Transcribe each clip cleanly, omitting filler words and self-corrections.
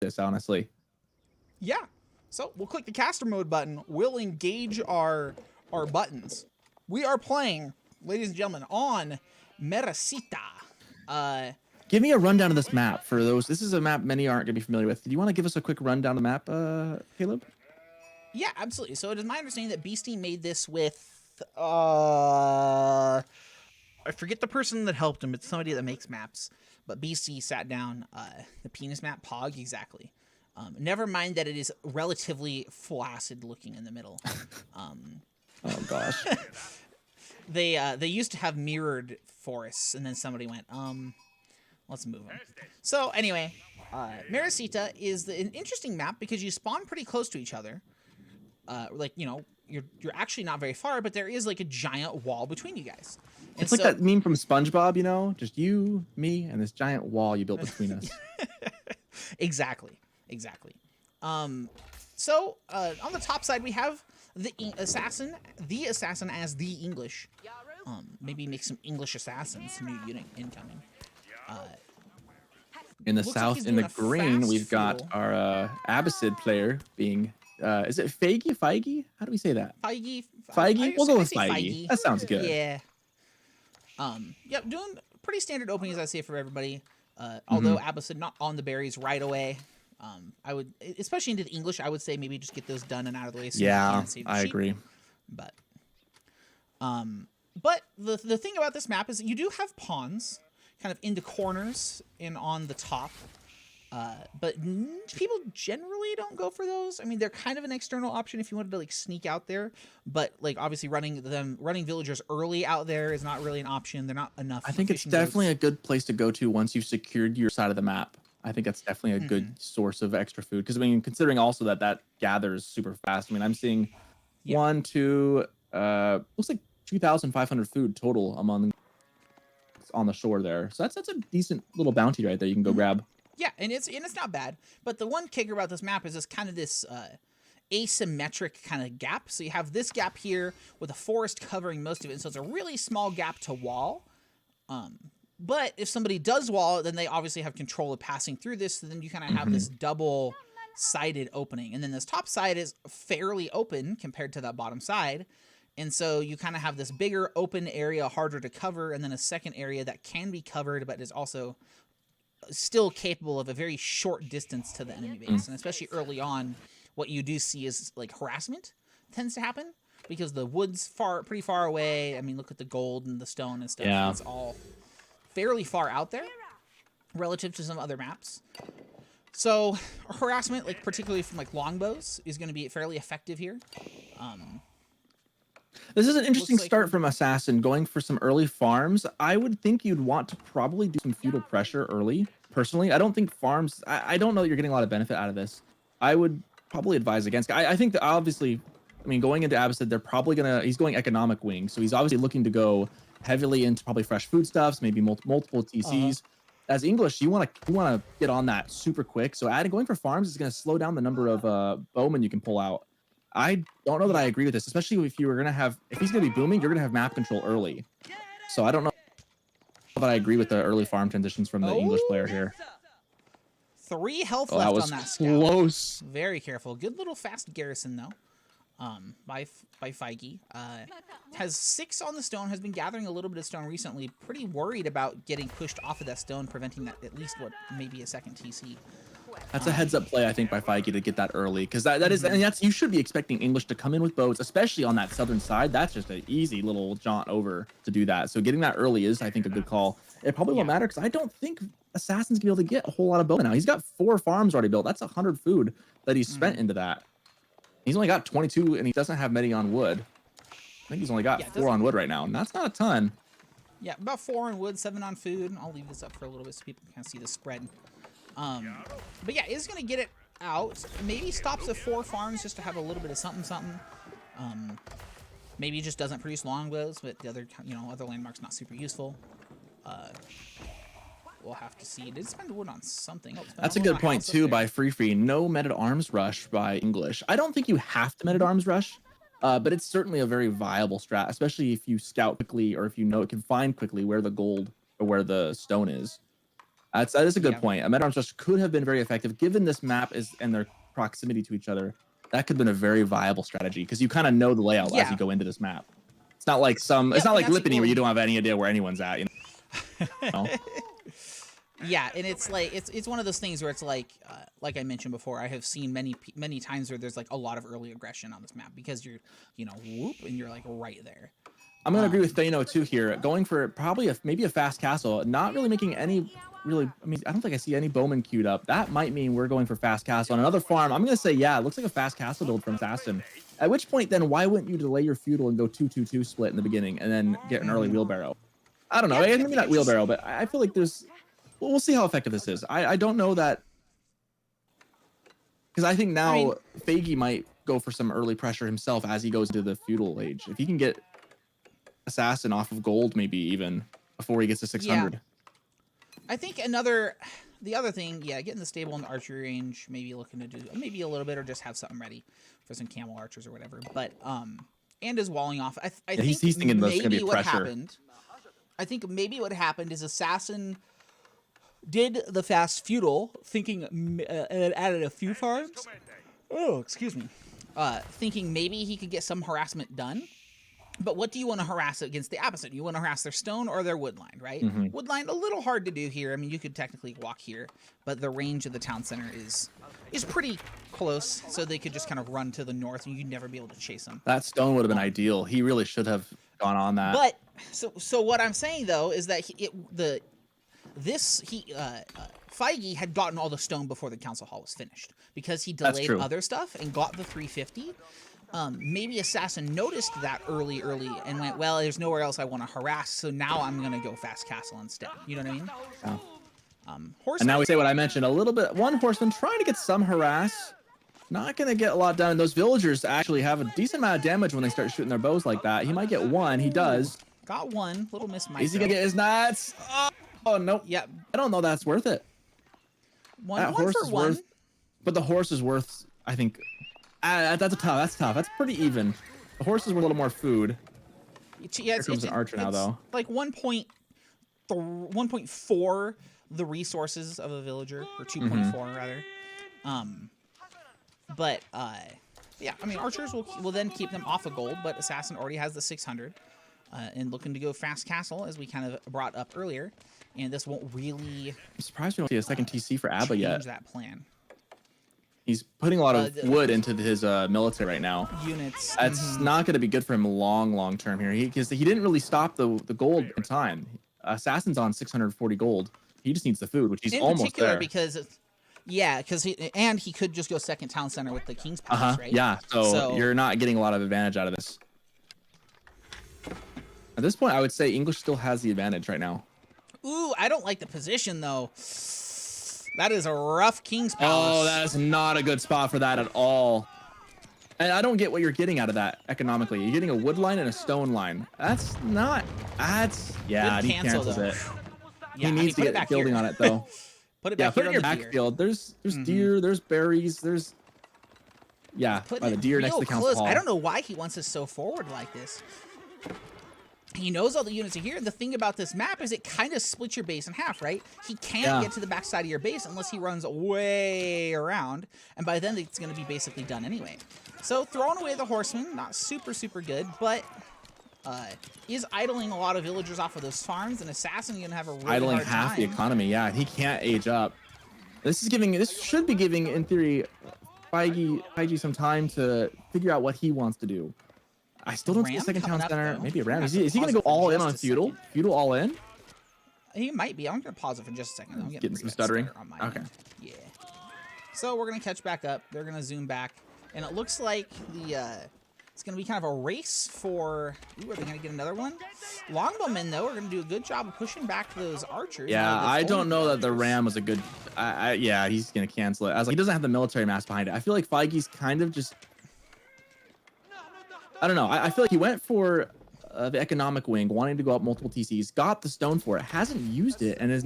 this, honestly. Yeah. So we'll click the caster mode button. We'll engage our buttons. We are playing, ladies and gentlemen, on Merecita. Uh, Give me a rundown of this map for those. This is a map many aren't going to be familiar with. Do you want to give us a quick rundown of the map, Caleb? yeah, absolutely. So it is my understanding that Beastie made this with I forget the person that helped him. It's somebody that makes maps. But BC sat down the penis map, Pog, exactly. Never mind that it is relatively flaccid looking in the middle. Oh gosh. They used to have mirrored forests, and then somebody went, let's move them. So anyway, Merecita is an interesting map because you spawn pretty close to each other. Like, you know, you're actually not very far, but there is like a giant wall between you guys. And It's like that meme from SpongeBob, you know, just you, me, and this giant wall you built between us. Exactly. So on the top side we have the assassin as the English. Maybe make some English assassins, new unit incoming. In the Looks like south, he's in the doing a green, fast we've got fuel. our Abbasid player being. Is it Feige? Feige? How do we say that? Feige. Feige? We'll go with say Feige. That sounds good. Yeah. Yep, doing pretty standard openings, I say, for everybody. Although Abba said not on the berries right away. I would, especially into the English, I would say maybe just get those done and out of the way as soon as you Yeah, can save the I sheep. agree. But the thing about this map is that you do have pawns kind of in the corners and on the top. But people generally don't go for those. I mean, they're kind of an external option if you wanted to like sneak out there, but like obviously running villagers early out there is not really an option. They're not enough. I think it's definitely a good place to go to once you've secured your side of the map. I think that's definitely a good source of extra food because I mean, considering also that gathers super fast. I mean, I'm seeing one, two, looks like 2,500 food total among on the shore there. So that's a decent little bounty right there. You can go grab. Yeah, and it's not bad. But the one kicker about this map is this kind of this asymmetric kind of gap. So you have this gap here with a forest covering most of it. So it's a really small gap to wall. But if somebody does wall it, then they obviously have control of passing through this. So then you kind of have this double-sided opening. And then this top side is fairly open compared to that bottom side. And so you kind of have this bigger open area, harder to cover, and then a second area that can be covered but is also still capable of a very short distance to the enemy base. And especially early on, what you do see is like harassment tends to happen because the wood's pretty far away. I mean, look at the gold and the stone and stuff. Yeah. It's all fairly far out there relative to some other maps. So harassment, like particularly from like longbows, is going to be fairly effective here. This is an interesting like start from Assassin, going for some early farms. I would think you'd want to probably do some feudal pressure early. Personally, I don't think farms... I don't know that you're getting a lot of benefit out of this. I would probably advise against... I think that obviously... I mean, going into Abbasid, they're probably going to... He's going economic wing, so he's obviously looking to go heavily into probably fresh foodstuffs, maybe multiple TCs. As English, you want to get on that super quick. So going for farms is going to slow down the number of bowmen you can pull out. I don't know that I agree with this, especially if you're gonna have, if he's gonna be booming, you're gonna have map control early. So I don't know that I agree with the early farm transitions from the English player here. 3 health left on that scout. Close. Very careful. Good little fast garrison though. By Feige. Has 6 on the stone. Has been gathering a little bit of stone recently. Pretty worried about getting pushed off of that stone, preventing that at least what maybe a second TC. That's a heads-up play, I think, by Feige to get that early, because that is, and that's, you should be expecting English to come in with boats, especially on that southern side. That's just an easy little jaunt over to do that. So getting that early is, I think, a good call. It probably won't matter because I don't think Assassin's gonna be able to get a whole lot of bowmen now. He's got 4 farms already built. That's 100 food that he's spent into that. He's only got 22, and he doesn't have many on wood. I think he's only got 4 on wood right now, and that's not a ton. Yeah, about 4 on wood, 7 on food. I'll leave this up for a little bit so people can kind of see the spread. But yeah, is gonna get it out. Maybe stops at 4 farms just to have a little bit of something. Maybe he just doesn't produce longbows, but the other, other landmarks not super useful. We'll have to see. It did spend wood on something. That's a good point too by Free. No men-at-arms rush by English. I don't think you have to men-at-arms rush, but it's certainly a very viable strat, especially if you scout quickly or if you know it can find quickly where the gold or where the stone is. That is a good Yeah. point. A meta-arms rush could have been very effective given this map is and their proximity to each other. That could have been a very viable strategy because you kind of know the layout as Yeah. you go into this map. It's not like some. It's Yep, not and like that's Lippany where you don't have any idea where anyone's at. You know? Yeah, and it's like it's one of those things where it's like I mentioned before, I have seen many times where there's like a lot of early aggression on this map because you're whoop and you're like right there. I'm gonna agree with Thano too here. Going for probably maybe a fast castle, not really making any really. I mean, I don't think I see any bowmen queued up. That might mean we're going for fast castle on another farm. I'm gonna say yeah. It looks like a fast castle build from Assassin. At which point then why wouldn't you delay your feudal and go 2-2-2 split in the beginning and then get an early wheelbarrow? I don't know. Yeah, Maybe not wheelbarrow, but I feel like there's. Well, we'll see how effective this is. I don't know that because I think now Fagi might go for some early pressure himself as he goes into the feudal age. If he can get Assassin off of gold, maybe even before he gets to 600. Yeah. I think the other thing, yeah, getting the stable in the archery range, maybe looking to do maybe a little bit or just have something ready for some camel archers or whatever. But and is walling off. I think he's thinking there's gonna be what pressure. happened. I think maybe what happened is Assassin did the fast feudal, thinking added a few farms. Oh, excuse me. Thinking maybe he could get some harassment done. But what do you want to harass against the opposite? You want to harass their stone or their wood line, right? Wood line, a little hard to do here. I mean, you could technically walk here, but the range of the town center is pretty close, so they could just kind of run to the north, and you'd never be able to chase them. That stone would have been ideal. He really should have gone on that. But so what I'm saying though is that Feige had gotten all the stone before the council hall was finished because he delayed other stuff and got the 350. Maybe Assassin noticed that early and went, well, there's nowhere else I want to harass, so now I'm going to go fast castle instead. You know what I mean? Yeah. Horseman. And now we say what I mentioned a little bit. One horseman trying to get some harass. Not going to get a lot done. Those villagers actually have a decent amount of damage when they start shooting their bows like that. He might get one. He does. Got one. Little miss micro. Is he going to get his nuts? Oh, nope. Yep. I don't know that's worth it. One for one. Worth, but the horse is worth, I think. That's tough. That's pretty even. The horse is worth a little more food. Yeah, Here comes an archer now, though. Like 1.4 the resources of a villager, or 2.4 rather. But yeah, I mean archers will then keep them off of gold, but Assassin already has the 600, and looking to go fast castle as we kind of brought up earlier, and this won't really. I'm surprised we don't see a second TC for Abba yet. Change that plan. He's putting a lot of wood into his military right now. Units. That's not going to be good for him long term here. Because he didn't really stop the gold in time. Assassin's on 640 gold. He just needs the food, which he's almost there. Because he could just go second town center with the King's Palace, right? Yeah, so you're not getting a lot of advantage out of this. At this point, I would say English still has the advantage right now. Ooh, I don't like the position, though. That is a rough King's Palace. Oh, that is not a good spot for that at all. And I don't get what you're getting out of that economically. You're getting a wood line and a stone line. That's not... Yeah, he cancels it. Yeah, he needs to get building on it, though. Put it back put it in your backfield. There's deer, there's berries, there's... Yeah, by the deer next to the council hall. I don't know why he wants us so forward like this. He knows all the units are here. The thing about this map is it kind of splits your base in half, right? He can't get to the backside of your base unless he runs way around, and by then it's going to be basically done anyway. So throwing away the horseman, not super good, but is idling a lot of villagers off of those farms, and Assassin going to have a really idling hard half time. the economy. Yeah, he can't age up. This should be giving, in theory, Feige some time to figure out what he wants to do. I still don't see a second town center. Maybe a ram. Is he going to go all in on feudal? Feudal all in? He might be. I'm going to pause it for just a second. I'm getting some stuttering. Okay. Yeah. So we're going to catch back up. They're going to zoom back. And it looks like it's going to be kind of a race for... Ooh, are they going to get another one? Longbowmen, though, are going to do a good job of pushing back those archers. Yeah, I don't know that the ram was a good... yeah, he's going to cancel it. I was like, he doesn't have the military mass behind it. I feel like Feige's kind of just... I don't know. I feel like he went for the economic wing, wanting to go up multiple TCs, got the stone for it, hasn't used it, and is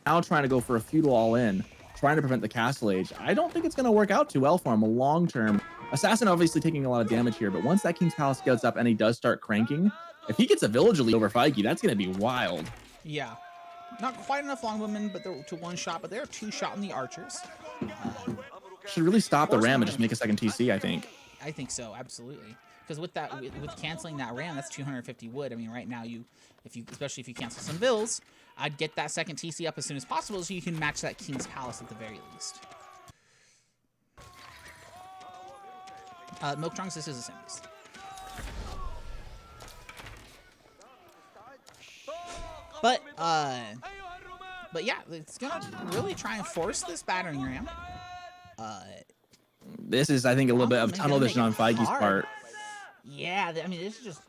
now trying to go for a feudal all-in, trying to prevent the castle age. I don't think it's going to work out too well for him long term. Assassin obviously taking a lot of damage here, but once that King's Palace goes up and he does start cranking, if he gets a village elite over Feige, that's going to be wild. Yeah. Not quite enough longbowmen, but to one shot. But they're two shot on the archers. Should really stop the ram and just Horsemen- make a second TC, I think. I think so, absolutely. Because with that, with canceling that ram, that's 250 wood. I mean, right now especially if you cancel some bills, I'd get that second TC up as soon as possible so you can match that King's Palace at the very least. Milk Trunks, this is a Sims. But yeah, it's gonna really try and force this battering ram. This is, I think, a little bit of tunnel vision on Feige's part. Yeah, I mean, this is just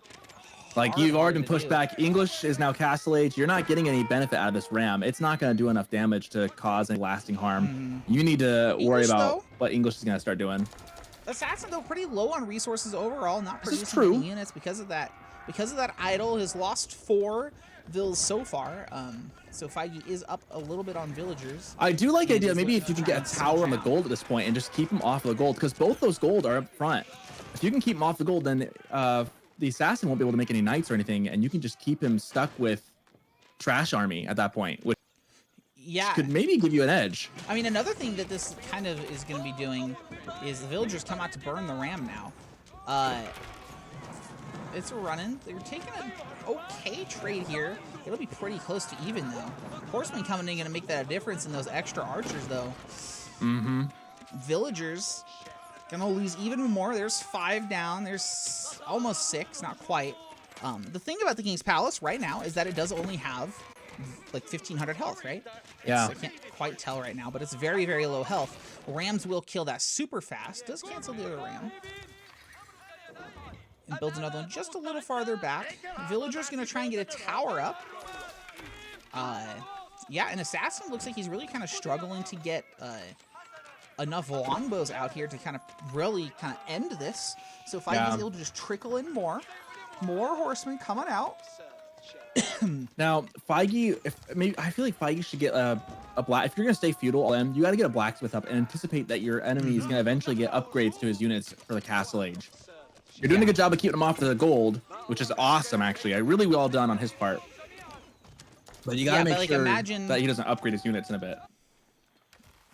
like, you've already been pushed back. English is now Castle Age. You're not getting any benefit out of this ram. It's not going to do enough damage to cause any lasting harm. You need to worry about what English is going to start doing. Assassin, though, pretty low on resources overall, not This is producing true. any units because of that. Because of that idol, has lost 4 vills so far. So Feige is up a little bit on villagers. I do like the idea. he's Maybe looking if you to can try get and a tower on the siege gold at this point and just keep them off of the gold, because both those gold are up front. If you can keep them off the gold, then the assassin won't be able to make any knights or anything, and you can just keep him stuck with trash army at that point, which could maybe give you an edge. I mean, another thing that this kind of is going to be doing is the villagers come out to burn the ram now. It's running. They're taking an okay trade here. It'll be pretty close to even, though. Horsemen coming in going to make that a difference in those extra archers, though. Villagers gonna lose even more. There's 5 down. There's almost 6, not quite. The thing about the King's Palace right now is that it does only have like 1,500 health, right? Yeah. I can't quite tell right now, but it's very, very low health. Rams will kill that super fast. Does cancel the other ram. And builds another one just a little farther back. Villager's gonna try and get a tower up. Yeah, and Assassin looks like he's really kind of struggling to get enough longbows out here to kind of really kind of end this. So if I was able to just trickle in more horsemen coming out. Now, Feige, I feel like Feige should get a black. If you're gonna stay feudal, then you got to get a blacksmith up and anticipate that your enemy is gonna eventually get upgrades to his units for the Castle Age. You're doing a good job of keeping him off the gold, which is awesome, actually. Really well done on his part. But you gotta make sure that he doesn't upgrade his units in a bit.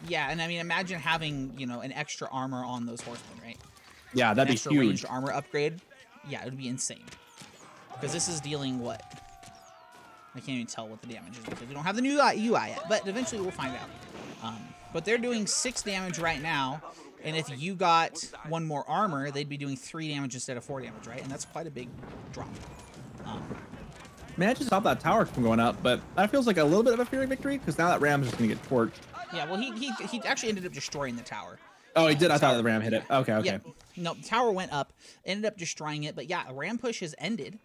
Yeah, and I mean, imagine having, you know, an extra armor on those horsemen, right? Yeah, that'd be extra huge. Ranged armor upgrade. Yeah, it would be insane. Because this is dealing what? I can't even tell what the damage is because we don't have the new UI yet, but eventually we'll find out. But they're doing 6 damage right now, and if you got 1 more armor, they'd be doing 3 damage instead of 4 damage, right? And that's quite a big drop. Managed to stop that tower from going up, but that feels like a little bit of a Fury victory because now that ram's just gonna get torched. Yeah, well, he actually ended up destroying the tower. Oh, he did. I thought the ram hit it. Okay. Yeah. No, the tower went up, ended up destroying it. But yeah, ram push has ended.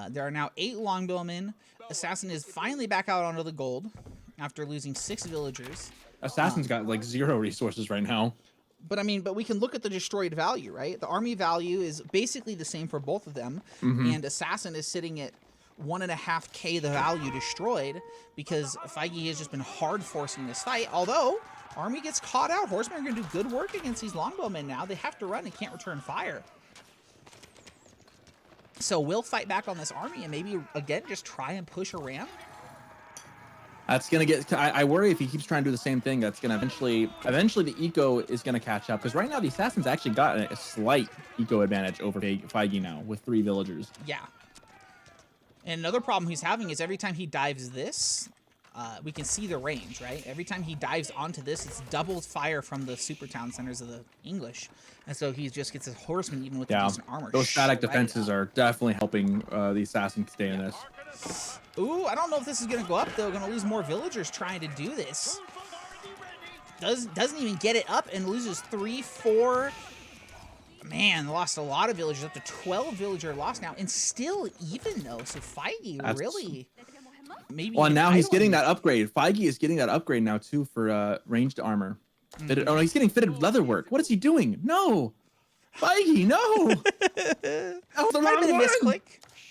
There are now 8 longbowmen. Assassin is finally back out onto the gold after losing 6 villagers. Assassin's got like 0 resources right now. But I mean, we can look at the destroyed value, right? The army value is basically the same for both of them, and Assassin is sitting at 1.5k the value destroyed because Feige has just been hard forcing this fight. Although army gets caught out, horsemen are going to do good work against these longbowmen now. They have to run and can't return fire. So we'll fight back on this army and maybe again just try and push a ram. That's gonna get. I worry if he keeps trying to do the same thing. That's gonna eventually the eco is gonna catch up because right now the assassins actually got a slight eco advantage over Feige now with 3 villagers. Yeah. And another problem he's having is every time he dives this, we can see the range, right? Every time he dives onto this, it's double fire from the super town centers of the English. And so he just gets his horsemen even with the decent armor. Those static defenses are definitely helping the assassin stay in this. Ooh, I don't know if this is going to go up, though. Going to lose more villagers trying to do this. Doesn't even get it up and loses 3, 4... Man, lost a lot of villagers, up to 12 villager lost now, and still even though. So Feige really maybe. Well, now he's getting that upgrade. Feige is getting that upgrade now too for ranged armor. Oh, he's getting fitted leather work. What is he doing? No, Feige, no. That was the Might have wrong been a one. misclick.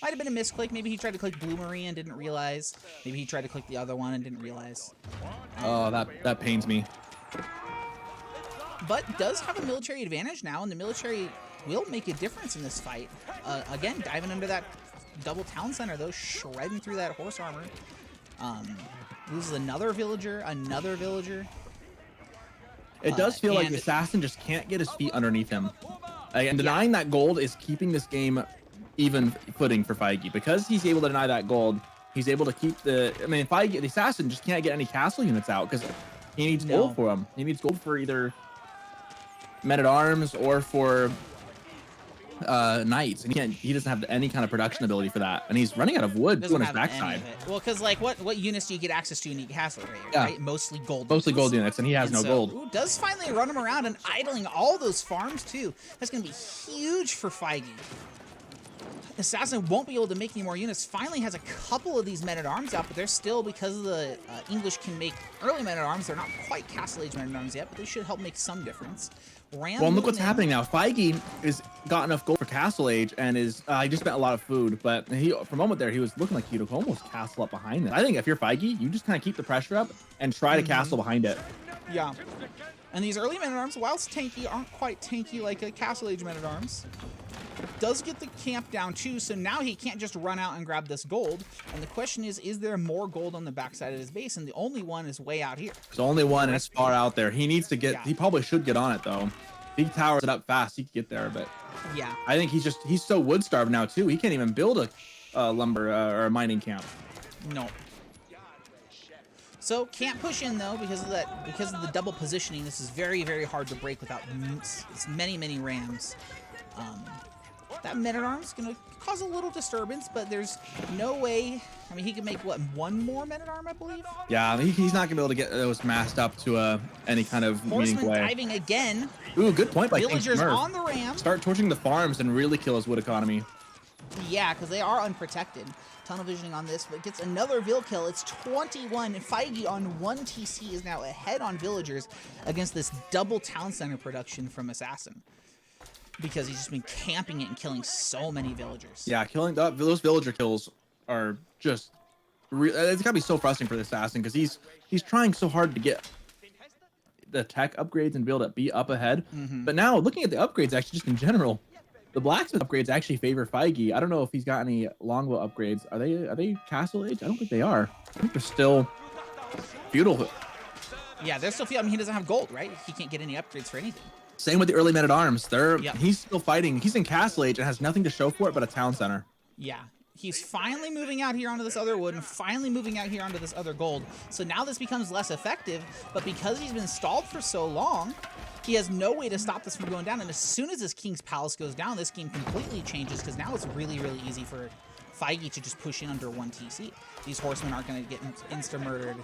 Might have been a misclick. Maybe he tried to click Blue Marie and didn't realize. Maybe he tried to click the other one and didn't realize. Oh, that pains me. But does have a military advantage now, and the military will make a difference in this fight. Again, diving under that double town center, though, shredding through that horse armor. Loses another villager, another villager. It does feel like and- the assassin just can't get his feet underneath him. And denying that gold is keeping this game even footing for Feige. Because he's able to deny that gold, he's able to keep the... I mean, Feige, the assassin just can't get any castle units out because he needs gold for them. He needs gold for either men-at-arms or for knights, and he doesn't have any kind of production ability for that, and he's running out of wood on his backside. Well, because like what units do you get access to in each castle right? Mostly gold. Mostly gold units, and he has no gold. Ooh, does finally run him around and idling all those farms too. That's gonna be huge for Feige. Assassin won't be able to make any more units. Finally has a couple of these men-at-arms out, but they're still, because of the English can make early men-at-arms, they're not quite Castle Age men-at-arms yet, but they should help make some difference. Well, and look what's happening now. Feige is got enough gold for Castle Age, and is he just spent a lot of food, but he for a moment there he was looking like he could almost castle up behind it. I think if you're Feige, you just kind of keep the pressure up and try to castle behind it. Yeah. And these early men-at-arms, whilst tanky, aren't quite tanky like a Castle Age men-at-arms. Does get the camp down too, so now he can't just run out and grab this gold. And the question is there more gold on the backside of his base? And the only one is way out here. There's only one, and it's far out there. He needs to get. Yeah. He probably should get on it though. If he towers it up fast, he could get there. But yeah, I think he's so wood starved now too. He can't even build a lumber or a mining camp. No. So can't push in though because of the double positioning. This is very, very hard to break without many rams. That men-at-arms is going to cause a little disturbance, but there's no way. I mean, he can make, what, one more men-at-arm, I believe? Yeah, he's not going to be able to get those massed up to any kind of meaningful way. Diving again. Ooh, good point by Villagers on the ram. Start torching the farms and really kill his wood economy. Yeah, because they are unprotected. Tunnel visioning on this, but gets another Vill kill. It's 21. Feige on 1 TC is now ahead on villagers against this double town center production from Assassin. Because he's just been camping it and killing so many villagers. Yeah, killing those villager kills are just... it's gotta be so frustrating for the assassin because he's trying so hard to get the tech upgrades and be able to be up ahead. But now, looking at the upgrades, actually, just in general, the blacksmith upgrades actually favor Feige. I don't know if he's got any longbow upgrades. Are they Castle Age? I don't think they are. I think they're still feudal. Yeah, they're still feudal. I mean, he doesn't have gold, right? He can't get any upgrades for anything. Same with the early men-at-arms. He's still fighting. He's in Castle Age and has nothing to show for it but a town center. Yeah. He's finally moving out here onto this other wood and finally moving out here onto this other gold. So now this becomes less effective, but because he's been stalled for so long, he has no way to stop this from going down. And as soon as this King's Palace goes down, this game completely changes because now it's really, really easy for Feige to just push in under 1 TC. These horsemen aren't going to get insta-murdered.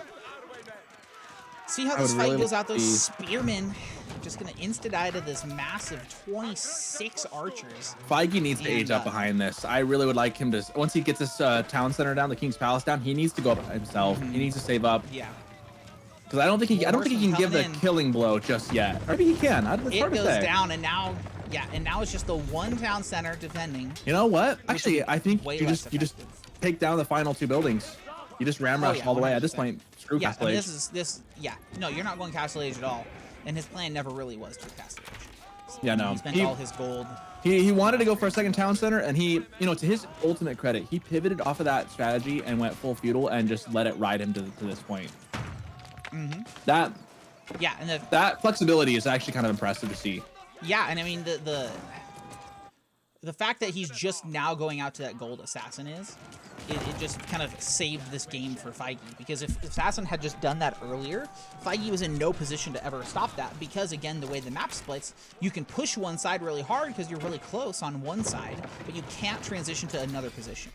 See how this fight goes out, those spearmen just going to insta-die to this massive 26 archers. Feige needs to age up behind this. I really would like him to, once he gets this town center down, the King's Palace down, he needs to go up himself. He needs to save up. Yeah. Because I don't think he can give the killing blow just yet. Or maybe he can. It goes down, and now, and now it's just the one town center defending. You know what? Actually, I think you just take down the final 2 buildings. You just ram rush all the way. 100%. At this point, screw Castle Age. No, you're not going Castle Age at all. And his plan never really was to Castle Age. So, yeah, no. He spent all his gold. He wanted to go for a second town center, and he, to his ultimate credit, he pivoted off of that strategy and went full feudal and just let it ride him to this point. That flexibility is actually kind of impressive to see. Yeah, and I mean the fact that he's just now going out to that gold assassin it just kind of saved this game for Feige, because if Assassin had just done that earlier, Feige was in no position to ever stop that, because again, the way the map splits, you can push one side really hard because you're really close on one side, but you can't transition to another position.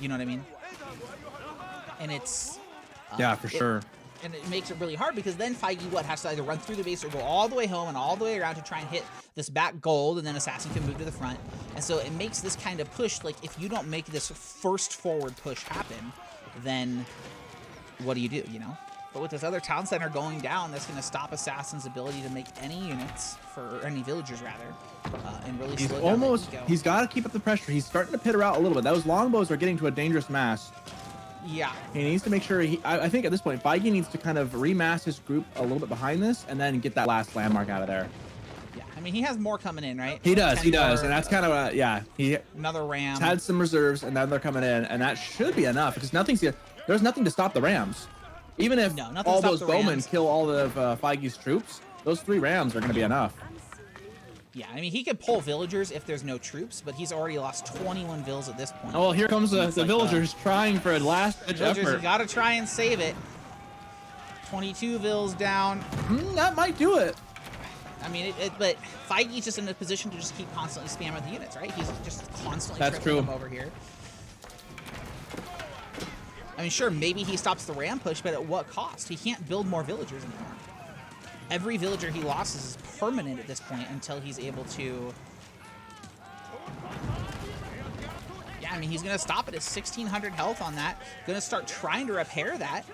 You know what I mean? And it's... yeah, for sure. And it makes it really hard because then Feige has to either run through the base or go all the way home and all the way around to try and hit this back gold, and then Assassin can move to the front. And so it makes this kind of push, like if you don't make this first forward push happen, then what do, you know? But with this other town center going down, that's going to stop Assassin's ability to make any units, or any villagers rather, and really slow down. He's got to keep up the pressure. He's starting to pitter out a little bit. Those longbows are getting to a dangerous mass. Yeah. He needs to make sure I think at this point, Feige needs to kind of remass his group a little bit behind this and then get that last landmark out of there. Yeah. I mean, he has more coming in, right? He does. And that's kind of he another ram. Had some reserves, and then they're coming in, and that should be enough because there's nothing to stop the Rams. Even if No, nothing to all stop those the bowmen Rams. kill all of Feige's troops, those 3 Rams are going to be enough. Yeah, I mean, he could pull villagers if there's no troops, but he's already lost 21 vills at this point. Oh, well, here comes the Like, villagers trying for a last-ditch villagers, effort. you gotta try and save it. 22 vills down. That might do it. I mean, but Feige's just in a position to just keep constantly spamming the units, right? He's just constantly tripping them over here. I mean, sure, maybe he stops the ram push, but at what cost? He can't build more villagers anymore. Every villager he lost is permanent at this point until he's able to... Yeah, I mean, he's going to stop it at 1,600 health on that. Going to start trying to repair that,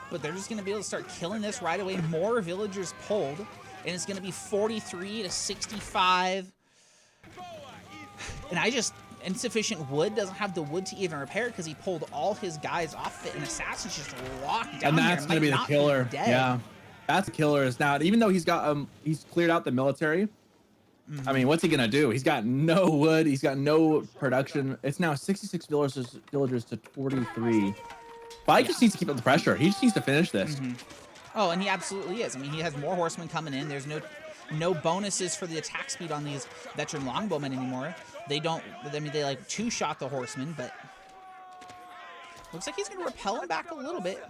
but they're just going to be able to start killing this right away. More villagers pulled, and it's going to be 43 to 65. And I just... Insufficient wood, doesn't have the wood to even repair it because he pulled all his guys off it, and Assassin's just locked down. And that's going to be the killer. Yeah, that's the killer. Is now, even though he's got he's cleared out the military. I mean, what's he gonna do? He's got no wood. He's got no production. It's now 66 villagers to 43. Feige just needs to keep up the pressure. He just needs to finish this. Oh, and he absolutely is. I mean, he has more horsemen coming in. There's no bonuses for the attack speed on these veteran longbowmen anymore. They don't, I mean, they like 2-shot the horsemen, but looks like he's going to repel him back a little bit.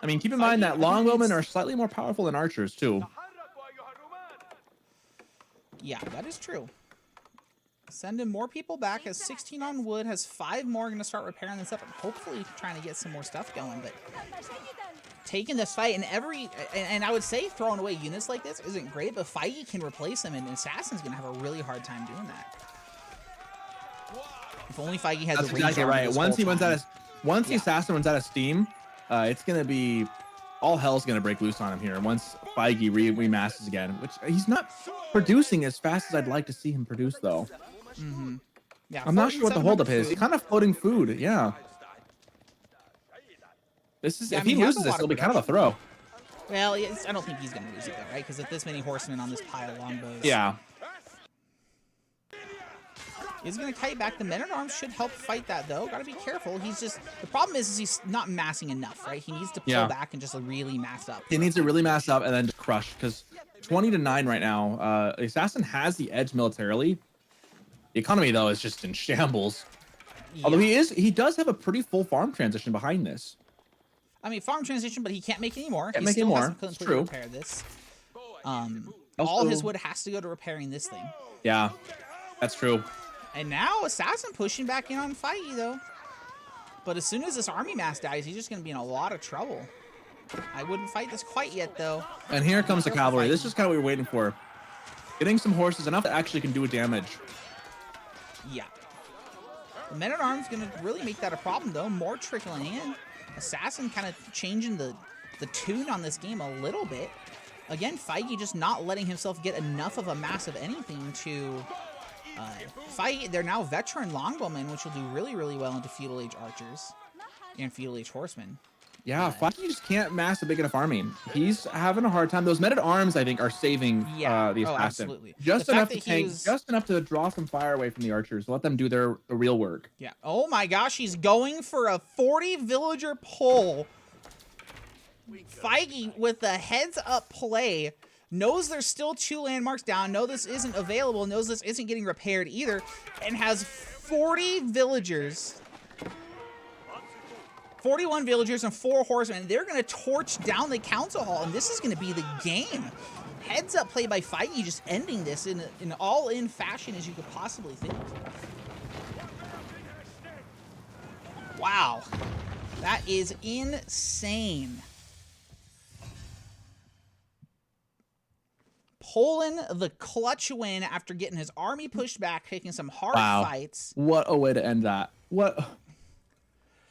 I mean, keep in mind that longbowmen are slightly more powerful than archers, too. Yeah, that is true. Sending more people back, has 16 on wood, has 5 more, going to start repairing this up, and hopefully trying to get some more stuff going, but taking this fight, and I would say throwing away units like this isn't great, but Feige can replace them, and Assassin's going to have a really hard time doing that. If only Feige had the range exactly right. Once the Assassin runs out of steam, it's going to be all hell's going to break loose on him here. Once Feige remasters again, which he's not producing as fast as I'd like to see him produce, though. Yeah, I'm not sure what the holdup is. He's kind of floating food. Yeah. This is if he loses this, it'll be kind of a throw. Well, I don't think he's going to lose it though, right? Because if this many horsemen on this pile of longbows. Yeah. He's going to kite back. The men-at-arms should help fight that, though. Got to be careful. He's just... The problem is he's not massing enough, right? He needs to pull back and just really mass up. He needs to really mass up and then just crush, because 20 to 9 right now. The Assassin has the edge militarily. The economy, though, is just in shambles. Yeah. Although he does have a pretty full farm transition behind this. I mean, farm transition, but he can't make any more. Can't make any more. It's true. Repair this. All his wood has to go to repairing this thing. Yeah, that's true. And now Assassin pushing back in on Feige, though. But as soon as this army mass dies, he's just going to be in a lot of trouble. I wouldn't fight this quite yet, though. And here comes the cavalry. This is kind of what we were waiting for. Getting some horses, enough that actually can do damage. Yeah. The men-at-arms going to really make that a problem, though. More trickling in. Assassin kind of changing the tune on this game a little bit. Again, Feige just not letting himself get enough of a mass of anything to... fight. They're now veteran longbowmen, which will do really, really well into feudal age archers and feudal age horsemen. Yeah, Feige just can't mass a big enough army. He's having a hard time. Those men-at-arms, I think, are saving the Assassin. Absolutely. Just enough to tank, just enough to draw some fire away from the archers. Let them do the real work. Yeah. Oh my gosh, he's going for a 40 villager pull. Feige with the heads-up play. Knows there's still 2 landmarks down, knows this isn't available, knows this isn't getting repaired either, and has 40 villagers. 41 villagers and 4 horsemen. They're going to torch down the council hall, and this is going to be the game. Heads up play by Feige, just ending this in an all-in fashion as you could possibly think. Wow. That is insane. Pulling the clutch win after getting his army pushed back, taking some hard fights. What a way to end that. What?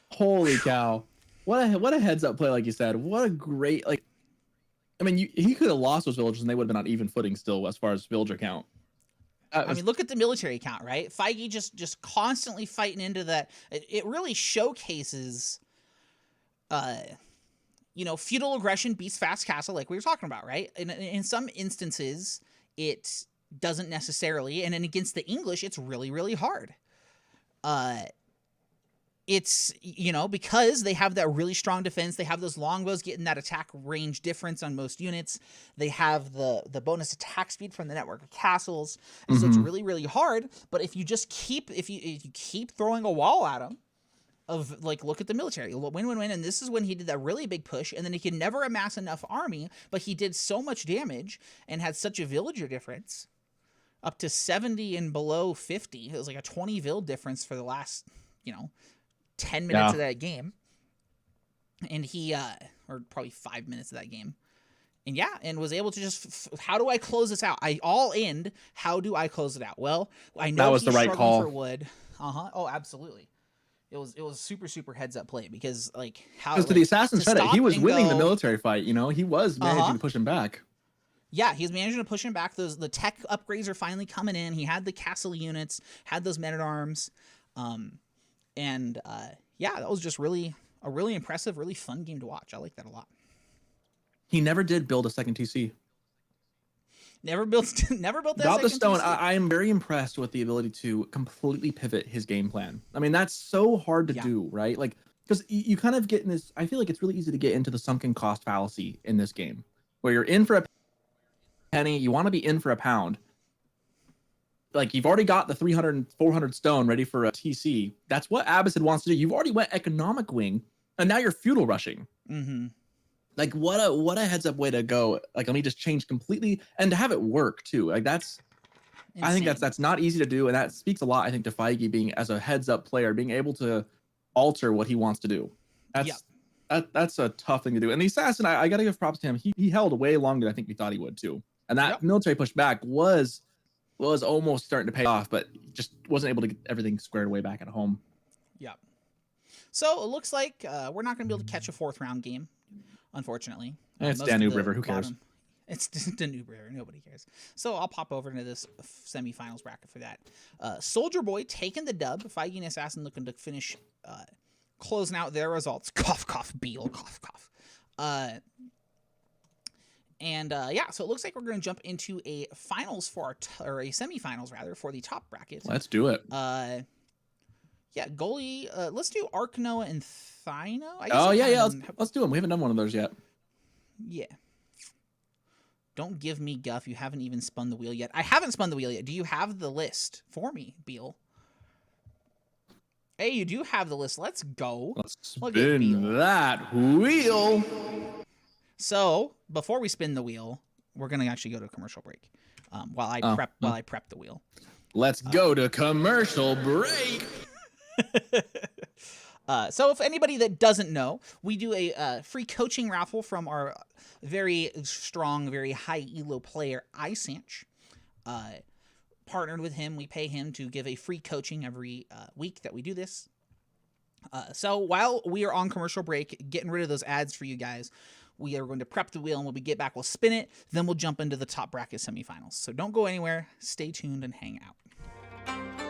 Holy cow. What a heads up play, like you said. What a great, like, I mean, he could have lost those villagers and they would have been on even footing still as far as villager count. I mean, look at the military count, right? Feige just constantly fighting into that. It really showcases, you know, feudal aggression beats fast castle, like we were talking about, right? In some instances, it doesn't necessarily, and then against the English, it's really, really hard. it's, you know, because they have that really strong defense, they have those longbows getting that attack range difference on most units, they have the bonus attack speed from the network of castles, and so it's Mm-hmm. really, really hard. But if you just keep, if you keep throwing a wall at them, of like, look at the military, win, win, win, and this is when he did that really big push, and then he could never amass enough army, but he did so much damage and had such a villager difference, up to 70 and below 50. It was like a 20 vill difference for the last, you know, 10 minutes Yeah. of that game. And he, or probably 5 minutes of that game. And yeah, and was able to just, how do I close this out? I all end, how do I close it out? Well, I know That was he's the right struggling call. for wood. Oh, absolutely. It was super, super heads up play, because like, how, Because to like, the assassin's to credit, he stop was and winning the go, military fight. You know, he was managing to push him back. yeah, he's managing to push him back. The tech upgrades are finally coming in. He had the castle units, had those men at arms, and yeah, that was just really a really impressive, really fun game to watch. I like that a lot. He never did build a second TC. Never built never built that Drop the second stone. TC. I am very impressed with the ability to completely pivot his game plan. I mean, that's so hard to Yeah. do, right? Like, because you kind of get in this. I feel like it's really easy to get into the sunken cost fallacy in this game, where you're in for a penny, you want to be in for a pound. Like, you've already got the 300 and 400 stone ready for a TC. That's what Abbas wants to do. You've already went economic wing, and now you're feudal rushing. Mm-hmm. Like, what a heads up way to go. Like, let me just change completely, and to have it work too. Like, that's Insane. I think that's not easy to do, and that speaks a lot, I think, to Feige being, as a heads up player, being able to alter what he wants to do. That's a tough thing to do. And the assassin, I got to give props to him. He held way longer than I think we thought he would too. And that military push back was almost starting to pay off, but just wasn't able to get everything squared away back at home. Yep. So it looks like we're not going to be able to catch a 4th round game, unfortunately. It's Danube River. Who cares? It's Danube River. Nobody cares. So I'll pop over into this semifinals bracket for that. Soldier Boy taking the dub. Feige and Assassin looking to finish closing out their results. Cough, cough, Beal, cough, cough. Yeah, so it looks like we're going to jump into a finals for or a semifinals rather, for the top bracket. Let's do it. Yeah, goalie. Let's do Arknoa and Thino. Oh yeah. Let's do them. We haven't done one of those yet. Yeah. Don't give me guff. You haven't even spun the wheel yet. I haven't spun the wheel yet. Do you have the list for me, Beal? Hey, you do have the list. Let's go. Let's spin that wheel. So before we spin the wheel, we're gonna actually go to a commercial break. While I prep the wheel. Let's go to commercial break. So if anybody that doesn't know, we do a free coaching raffle from our very strong, very high elo player, Isanch. Partnered with him, we pay him to give a free coaching every week that we do this. So while we are on commercial break, getting rid of those ads for you guys, we are going to prep the wheel, and when we get back, we'll spin it. Then we'll jump into the top bracket semifinals. So don't go anywhere. Stay tuned and hang out.